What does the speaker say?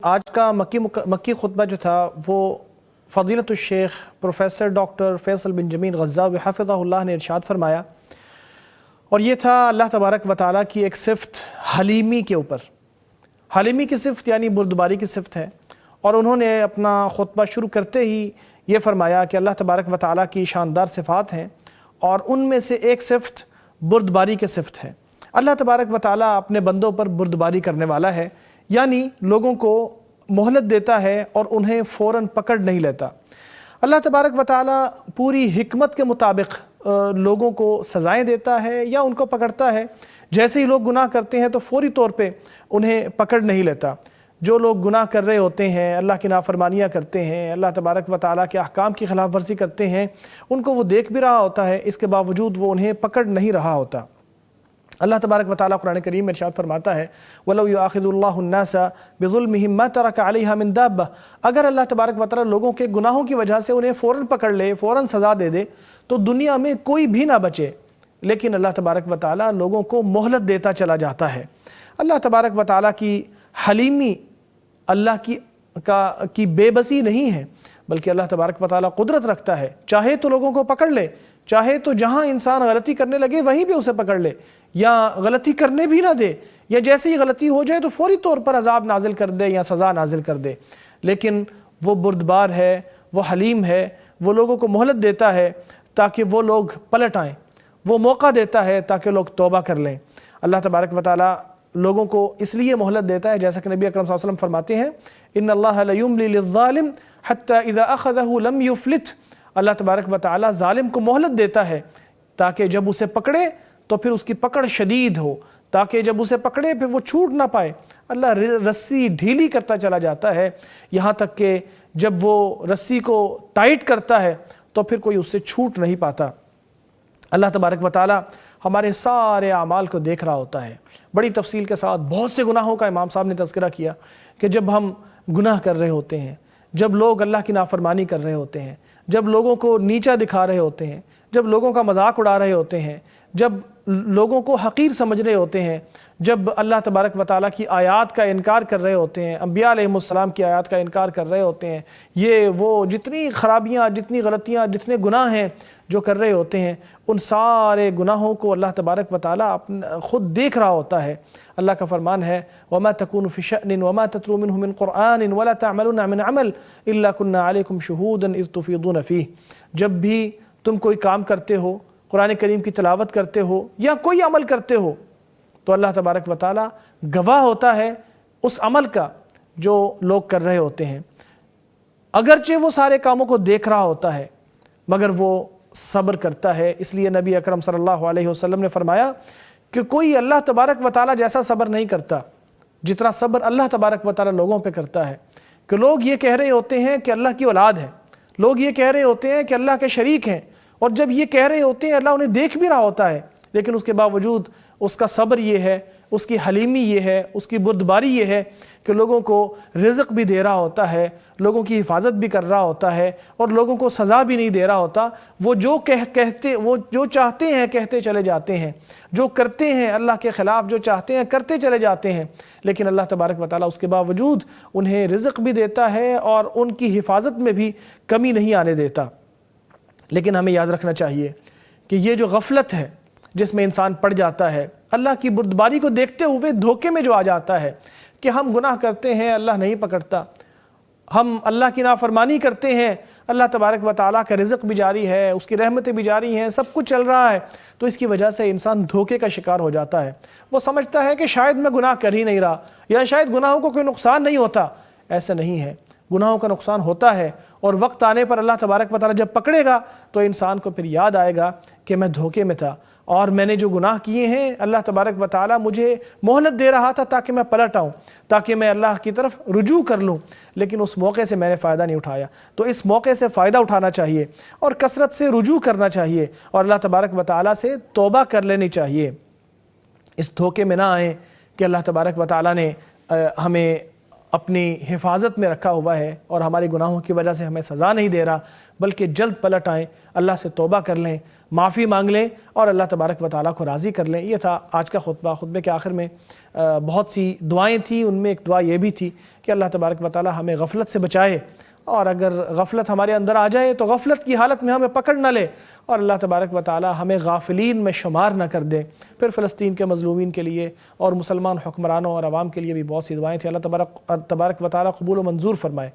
آج کا مکی خطبہ جو تھا وہ فضیلت الشیخ پروفیسر ڈاکٹر فیصل بن جمیل غزاوی حفظہ اللہ نے ارشاد فرمایا، اور یہ تھا اللہ تبارک و تعالیٰ کی ایک صفت حلیمی کے اوپر۔ حلیمی کی صفت یعنی بردباری کی صفت ہے، اور انہوں نے اپنا خطبہ شروع کرتے ہی یہ فرمایا کہ اللہ تبارک و تعالیٰ کی شاندار صفات ہیں، اور ان میں سے ایک صفت بردباری کی صفت ہے۔ اللہ تبارک و تعالیٰ اپنے بندوں پر بردباری کرنے والا ہے، یعنی لوگوں کو مہلت دیتا ہے اور انہیں فوراً پکڑ نہیں لیتا۔ اللہ تبارک و تعالیٰ پوری حکمت کے مطابق لوگوں کو سزائیں دیتا ہے یا ان کو پکڑتا ہے۔ جیسے ہی لوگ گناہ کرتے ہیں تو فوری طور پہ انہیں پکڑ نہیں لیتا۔ جو لوگ گناہ کر رہے ہوتے ہیں، اللہ کی نافرمانیاں کرتے ہیں، اللہ تبارک و تعالیٰ کے احکام کی خلاف ورزی کرتے ہیں، ان کو وہ دیکھ بھی رہا ہوتا ہے، اس کے باوجود وہ انہیں پکڑ نہیں رہا ہوتا۔ اللہ تبارک و تعالیٰ قرآن کریم میں ارشاد فرماتا ہے وَلَوْ يُؤَاخِذُ اللَّهُ النَّاسَ بِظُلْمِهِمْ مَا تَرَكَ عَلَيْهَا مِنْ دَابَّةٍ، اگر اللہ تبارک و تعالیٰ لوگوں کے گناہوں کی وجہ سے انہیں فوراً پکڑ لے، فوراً سزا دے دے تو دنیا میں کوئی بھی نہ بچے، لیکن اللہ تبارک و تعالیٰ لوگوں کو مہلت دیتا چلا جاتا ہے۔ اللہ تبارک و تعالیٰ کی حلیمی اللہ کی بے بسی نہیں ہے، بلکہ اللہ تبارک و تعالیٰ قدرت رکھتا ہے، چاہے تو لوگوں کو پکڑ لے، چاہے تو جہاں انسان غلطی کرنے لگے وہیں بھی اسے پکڑ لے، یا غلطی کرنے بھی نہ دے، یا جیسے ہی غلطی ہو جائے تو فوری طور پر عذاب نازل کر دے یا سزا نازل کر دے۔ لیکن وہ بردبار ہے، وہ حلیم ہے، وہ لوگوں کو مہلت دیتا ہے تاکہ وہ لوگ پلٹ آئیں، وہ موقع دیتا ہے تاکہ لوگ توبہ کر لیں۔ اللہ تبارک و تعالیٰ لوگوں کو اس لیے مہلت دیتا ہے، جیسا کہ نبی اکرم صلی اللہ علیہ وسلم فرماتے ہیں ان اللہ لیملی للظالم حتی اذا اخذہ لم یفلت، اللہ تبارک و تعالیٰ ظالم کو مہلت دیتا ہے تاکہ جب اسے پکڑے تو پھر اس کی پکڑ شدید ہو، تاکہ جب اسے پکڑے پھر وہ چھوٹ نہ پائے۔ اللہ رسی ڈھیلی کرتا چلا جاتا ہے، یہاں تک کہ جب وہ رسی کو ٹائٹ کرتا ہے تو پھر کوئی اس سے چھوٹ نہیں پاتا۔ اللہ تبارک و تعالیٰ ہمارے سارے اعمال کو دیکھ رہا ہوتا ہے۔ بڑی تفصیل کے ساتھ بہت سے گناہوں کا امام صاحب نے تذکرہ کیا کہ جب ہم گناہ کر رہے ہوتے ہیں، جب لوگ اللہ کی نافرمانی کر رہے ہوتے ہیں، جب لوگوں کو نیچا دکھا رہے ہوتے ہیں، جب لوگوں کا مذاق اڑا رہے ہوتے ہیں، جب لوگوں کو حقیر سمجھ رہے ہوتے ہیں، جب اللہ تبارک و تعالیٰ کی آیات کا انکار کر رہے ہوتے ہیں، انبیاء علیہ السلام کی آیات کا انکار کر رہے ہوتے ہیں، یہ وہ جتنی خرابیاں، جتنی غلطیاں، جتنے گناہ ہیں جو کر رہے ہوتے ہیں، ان سارے گناہوں کو اللہ تبارک و تعالیٰ خود دیکھ رہا ہوتا ہے۔ اللہ کا فرمان ہے وَمَا تَكُونُ فِي شَأْنٍ وَمَا تَتْلُو مِنْهُ مِنْ قُرْآنٍ وَلَا تَعْمَلُونَ مِنْ عَمَلٍ إِلَّا كُنَّا عَلَيْكُمْ شُهُودًا إِذْ تُفِيضُونَ فِيهِ، جب بھی تم کوئی کام کرتے ہو، قرآن کریم کی تلاوت کرتے ہو یا کوئی عمل کرتے ہو، تو اللہ تبارک و تعالیٰ گواہ ہوتا ہے اس عمل کا جو لوگ کر رہے ہوتے ہیں، اگرچہ وہ سارے کاموں کو دیکھ رہا ہوتا ہے مگر وہ صبر کرتا ہے۔ اس لیے نبی اکرم صلی اللہ علیہ وسلم نے فرمایا کہ کوئی اللہ تبارک و تعالیٰ جیسا صبر نہیں کرتا جتنا صبر اللہ تبارک و تعالیٰ لوگوں پہ کرتا ہے۔ کہ لوگ یہ کہہ رہے ہوتے ہیں کہ اللہ کی اولاد ہے، لوگ یہ کہہ رہے ہوتے ہیں کہ اللہ کے شریک ہیں، اور جب یہ کہہ رہے ہوتے ہیں اللہ انہیں دیکھ بھی رہا ہوتا ہے، لیکن اس کے باوجود اس کا صبر یہ ہے، اس کی حلیمی یہ ہے، اس کی بردباری یہ ہے کہ لوگوں کو رزق بھی دے رہا ہوتا ہے، لوگوں کی حفاظت بھی کر رہا ہوتا ہے، اور لوگوں کو سزا بھی نہیں دے رہا ہوتا۔ وہ جو چاہتے ہیں کہتے چلے جاتے ہیں، جو کرتے ہیں اللہ کے خلاف جو چاہتے ہیں کرتے چلے جاتے ہیں، لیکن اللہ تبارک و تعالیٰ اس کے باوجود انہیں رزق بھی دیتا ہے اور ان کی حفاظت میں بھی کمی نہیں آنے دیتا۔ لیکن ہمیں یاد رکھنا چاہیے کہ یہ جو غفلت ہے جس میں انسان پڑ جاتا ہے، اللہ کی بردباری کو دیکھتے ہوئے دھوکے میں جو آ جاتا ہے کہ ہم گناہ کرتے ہیں اللہ نہیں پکڑتا، ہم اللہ کی نافرمانی کرتے ہیں اللہ تبارک و تعالیٰ کا رزق بھی جاری ہے، اس کی رحمتیں بھی جاری ہیں، سب کچھ چل رہا ہے، تو اس کی وجہ سے انسان دھوکے کا شکار ہو جاتا ہے۔ وہ سمجھتا ہے کہ شاید میں گناہ کر ہی نہیں رہا، یا شاید گناہوں کو کوئی نقصان نہیں ہوتا۔ ایسا نہیں ہے، گناہوں کا نقصان ہوتا ہے، اور وقت آنے پر اللہ تبارک و تعالیٰ جب پکڑے گا تو انسان کو پھر یاد آئے گا کہ میں دھوکے میں تھا، اور میں نے جو گناہ کیے ہیں اللہ تبارک و تعالیٰ مجھے مہلت دے رہا تھا تاکہ میں پلٹ آؤں، تاکہ میں اللہ کی طرف رجوع کر لوں، لیکن اس موقع سے میں نے فائدہ نہیں اٹھایا۔ تو اس موقع سے فائدہ اٹھانا چاہیے اور کثرت سے رجوع کرنا چاہیے، اور اللہ تبارک و تعالیٰ سے توبہ کر لینی چاہیے۔ اس دھوکے میں نہ آئیں کہ اللہ تبارک و تعالیٰ نے ہمیں اپنی حفاظت میں رکھا ہوا ہے اور ہمارے گناہوں کی وجہ سے ہمیں سزا نہیں دے رہا، بلکہ جلد پلٹ آئیں، اللہ سے توبہ کر لیں، معافی مانگ لیں اور اللہ تبارک و تعالیٰ کو راضی کر لیں۔ یہ تھا آج کا خطبہ۔ خطبے کے آخر میں بہت سی دعائیں تھیں، ان میں ایک دعا یہ بھی تھی کہ اللہ تبارک و تعالیٰ ہمیں غفلت سے بچائے، اور اگر غفلت ہمارے اندر آ جائے تو غفلت کی حالت میں ہمیں پکڑ نہ لے اور اللہ تبارک و تعالیٰ ہمیں غافلین میں شمار نہ کر دے۔ پھر فلسطین کے مظلومین کے لیے اور مسلمان حکمرانوں اور عوام کے لیے بھی بہت سی دعائیں تھیں۔ اللہ تبارک و تعالیٰ قبول و منظور فرمائے۔